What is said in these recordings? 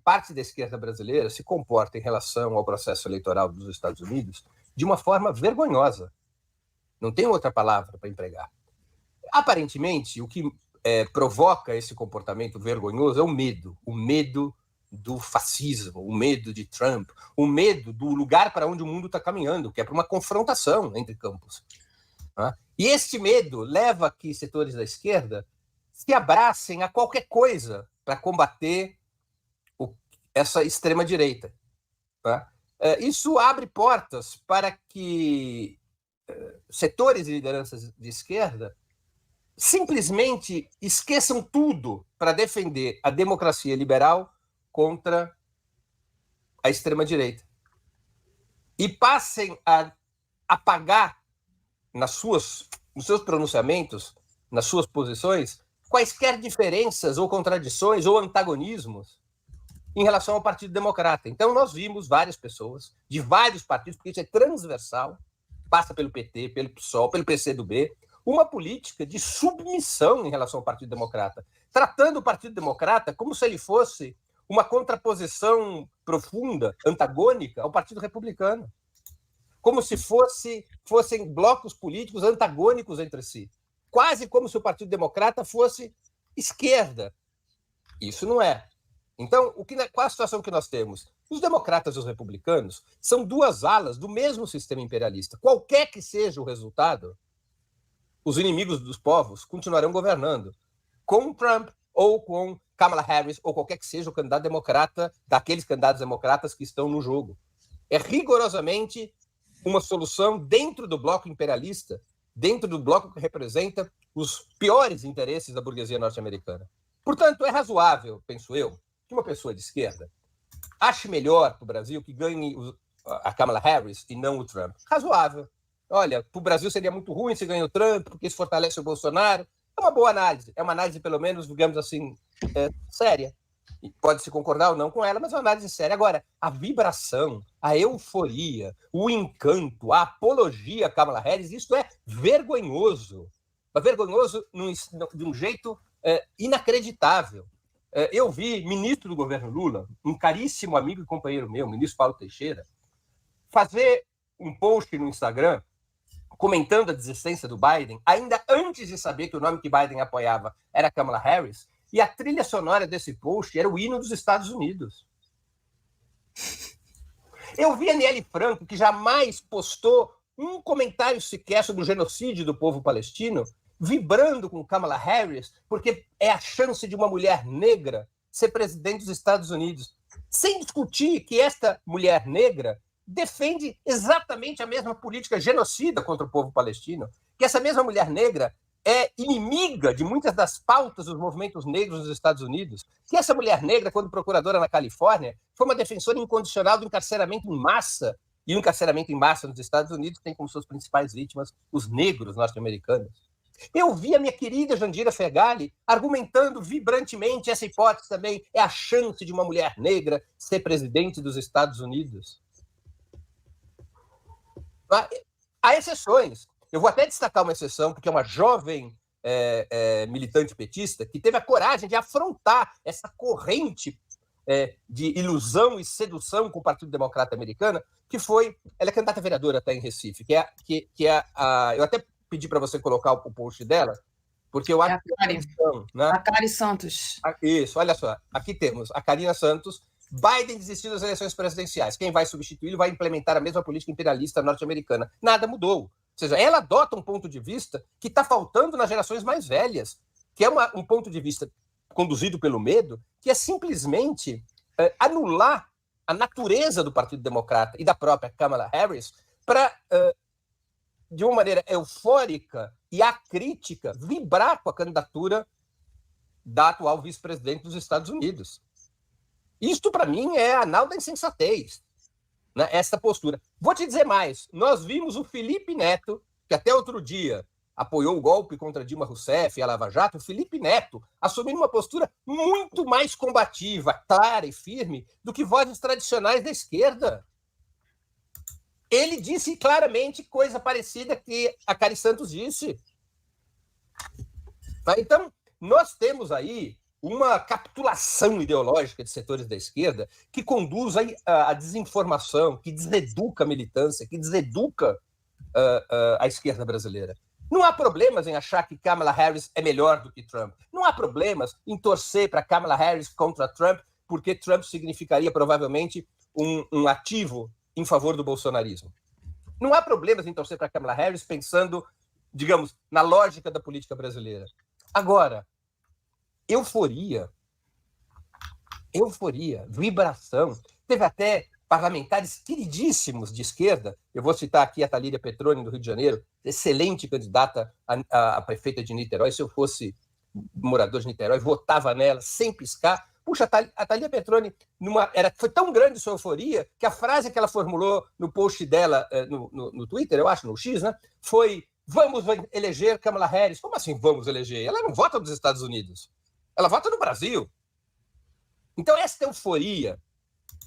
parte da esquerda brasileira se comporta em relação ao processo eleitoral dos Estados Unidos de uma forma vergonhosa. Não tem outra palavra para empregar. Aparentemente, o que provoca esse comportamento vergonhoso é o medo do fascismo, o medo de Trump, o medo do lugar para onde o mundo está caminhando, que é para uma confrontação entre campos. Né? E este medo leva a que setores da esquerda se abracem a qualquer coisa para combater essa extrema-direita. Tá? Isso abre portas para que setores e lideranças de esquerda simplesmente esqueçam tudo para defender a democracia liberal contra a extrema-direita. E passem a apagar nos seus pronunciamentos, nas suas posições, quaisquer diferenças ou contradições ou antagonismos em relação ao Partido Democrata. Então, nós vimos várias pessoas de vários partidos, porque isso é transversal, passa pelo PT, pelo PSOL, pelo PCdoB, uma política de submissão em relação ao Partido Democrata, tratando o Partido Democrata como se ele fosse uma contraposição profunda, antagônica ao Partido Republicano, como se fossem blocos políticos antagônicos entre si, quase como se o Partido Democrata fosse esquerda. Isso não é. Então, qual a situação que nós temos? Os democratas e os republicanos são duas alas do mesmo sistema imperialista. Qualquer que seja o resultado, os inimigos dos povos continuarão governando, com Trump ou com Kamala Harris, ou qualquer que seja o candidato democrata, daqueles candidatos democratas que estão no jogo. É rigorosamente uma solução dentro do bloco imperialista, dentro do bloco que representa os piores interesses da burguesia norte-americana. Portanto, é razoável, penso eu, que uma pessoa de esquerda ache melhor para o Brasil que ganhe a Kamala Harris e não o Trump. Razoável. Olha, para o Brasil seria muito ruim se ganha o Trump, porque isso fortalece o Bolsonaro. É uma boa análise. É uma análise, pelo menos, digamos assim, séria. E pode-se concordar ou não com ela, mas é uma análise séria. Agora, a vibração, a euforia, o encanto, a apologia a Kamala Harris, isso é vergonhoso. É vergonhoso de um jeito inacreditável. Eu vi ministro do governo Lula, um caríssimo amigo e companheiro meu, o ministro Paulo Teixeira, fazer um post no Instagram comentando a desistência do Biden, ainda antes de saber que o nome que Biden apoiava era Kamala Harris, e a trilha sonora desse post era o hino dos Estados Unidos. Eu vi a Aniele Franco, que jamais postou um comentário sequer sobre o genocídio do povo palestino, vibrando com Kamala Harris, porque é a chance de uma mulher negra ser presidente dos Estados Unidos, sem discutir que esta mulher negra defende exatamente a mesma política genocida contra o povo palestino, que essa mesma mulher negra é inimiga de muitas das pautas dos movimentos negros nos Estados Unidos, que essa mulher negra, quando procuradora na Califórnia, foi uma defensora incondicional do encarceramento em massa, e o encarceramento em massa nos Estados Unidos tem como suas principais vítimas os negros norte-americanos. Eu vi a minha querida Jandira Fegali argumentando vibrantemente essa hipótese também, é a chance de uma mulher negra ser presidente dos Estados Unidos. Há exceções. Eu vou até destacar uma exceção, porque é uma jovem militante petista que teve a coragem de afrontar essa corrente de ilusão e sedução com o Partido Democrata americano, que foi... Ela é candidata a vereadora até em Recife, eu até pedi para você colocar o post dela, porque eu acho que a Cari Santos. Isso, olha só. Aqui temos a Karina Santos. Biden desistiu das eleições presidenciais. Quem vai substituí-lo vai implementar a mesma política imperialista norte-americana. Nada mudou. Ou seja, ela adota um ponto de vista que está faltando nas gerações mais velhas, que é um ponto de vista conduzido pelo medo, que é simplesmente anular a natureza do Partido Democrata e da própria Kamala Harris para, de uma maneira eufórica e acrítica, vibrar com a candidatura da atual vice-presidente dos Estados Unidos. Isto, para mim, é anal da insensatez, né? Essa postura. Vou te dizer mais. Nós vimos o Felipe Neto, que até outro dia apoiou o golpe contra Dilma Rousseff e a Lava Jato, o Felipe Neto assumindo uma postura muito mais combativa, clara e firme do que vozes tradicionais da esquerda. Ele disse claramente coisa parecida que a Cari Santos disse. Então, nós temos aí uma capitulação ideológica de setores da esquerda que conduz à desinformação, que deseduca a militância, que deseduca a esquerda brasileira. Não há problemas em achar que Kamala Harris é melhor do que Trump. Não há problemas em torcer para Kamala Harris contra Trump, porque Trump significaria provavelmente um ativo em favor do bolsonarismo. Não há problemas em torcer para Kamala Harris pensando, digamos, na lógica da política brasileira. Agora, euforia, vibração. Teve até parlamentares queridíssimos de esquerda. Eu vou citar aqui a Thalíria Petroni, do Rio de Janeiro, excelente candidata a prefeita de Niterói. Se eu fosse morador de Niterói, votava nela sem piscar. Puxa, a Thalíria Petroni foi tão grande sua euforia que a frase que ela formulou no post dela no Twitter, eu acho, no X, né, foi: vamos eleger Kamala Harris. Como assim vamos eleger? Ela não vota nos Estados Unidos. Ela vota no Brasil. Então, essa euforia,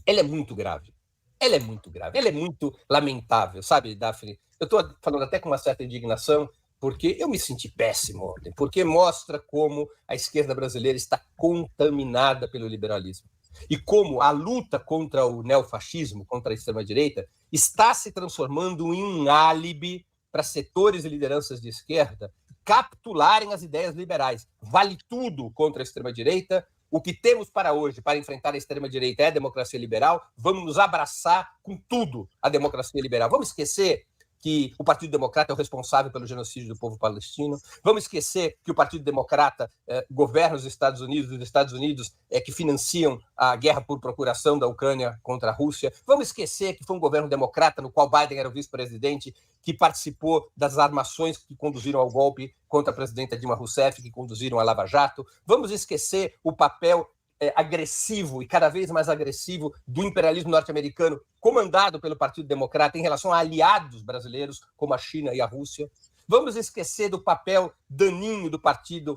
ela é muito grave. Ela é muito lamentável, sabe, Daphne? Eu estou falando até com uma certa indignação, porque eu me senti péssimo ontem, porque mostra como a esquerda brasileira está contaminada pelo liberalismo. E como a luta contra o neofascismo, contra a extrema-direita, está se transformando em um álibi para setores e lideranças de esquerda capitularem as ideias liberais. Vale tudo contra a extrema-direita. O que temos para hoje, para enfrentar a extrema-direita, é a democracia liberal. Vamos nos abraçar com tudo a democracia liberal. Vamos esquecer que o Partido Democrata é o responsável pelo genocídio do povo palestino. Vamos esquecer que o Partido Democrata governa os Estados Unidos que financiam a guerra por procuração da Ucrânia contra a Rússia. Vamos esquecer que foi um governo democrata no qual Biden era o vice-presidente, que participou das armações que conduziram ao golpe contra a presidenta Dilma Rousseff, que conduziram a Lava Jato. Vamos esquecer o papel agressivo e cada vez mais agressivo do imperialismo norte-americano, comandado pelo Partido Democrata em relação a aliados brasileiros, como a China e a Rússia. Vamos esquecer do papel daninho do Partido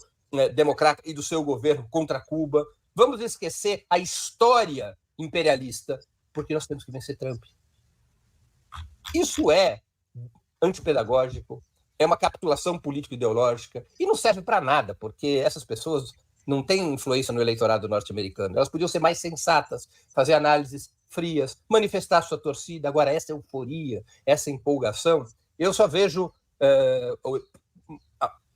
Democrata e do seu governo contra Cuba. Vamos esquecer a história imperialista, porque nós temos que vencer Trump. Isso é antipedagógico, é uma capitulação político-ideológica e não serve para nada, porque essas pessoas não têm influência no eleitorado norte-americano. Elas podiam ser mais sensatas, fazer análises frias, manifestar sua torcida. Agora, essa euforia, essa empolgação, eu só vejo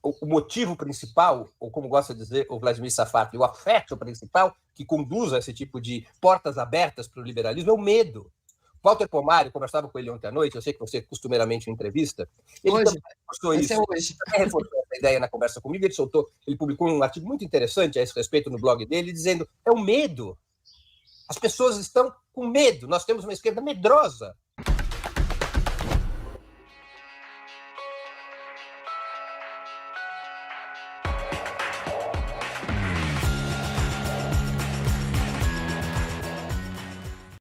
o motivo principal, ou como gosta de dizer o Vladimir Safat, o afeto principal que conduz a esse tipo de portas abertas para o liberalismo é o medo. Walter Pomari, conversava com ele ontem à noite, eu sei que você costumeiramente entrevista, ele hoje, também postou isso. Hoje. Ele reforçou essa ideia na conversa comigo, ele publicou um artigo muito interessante a esse respeito no blog dele, dizendo: é o medo. As pessoas estão com medo, nós temos uma esquerda medrosa.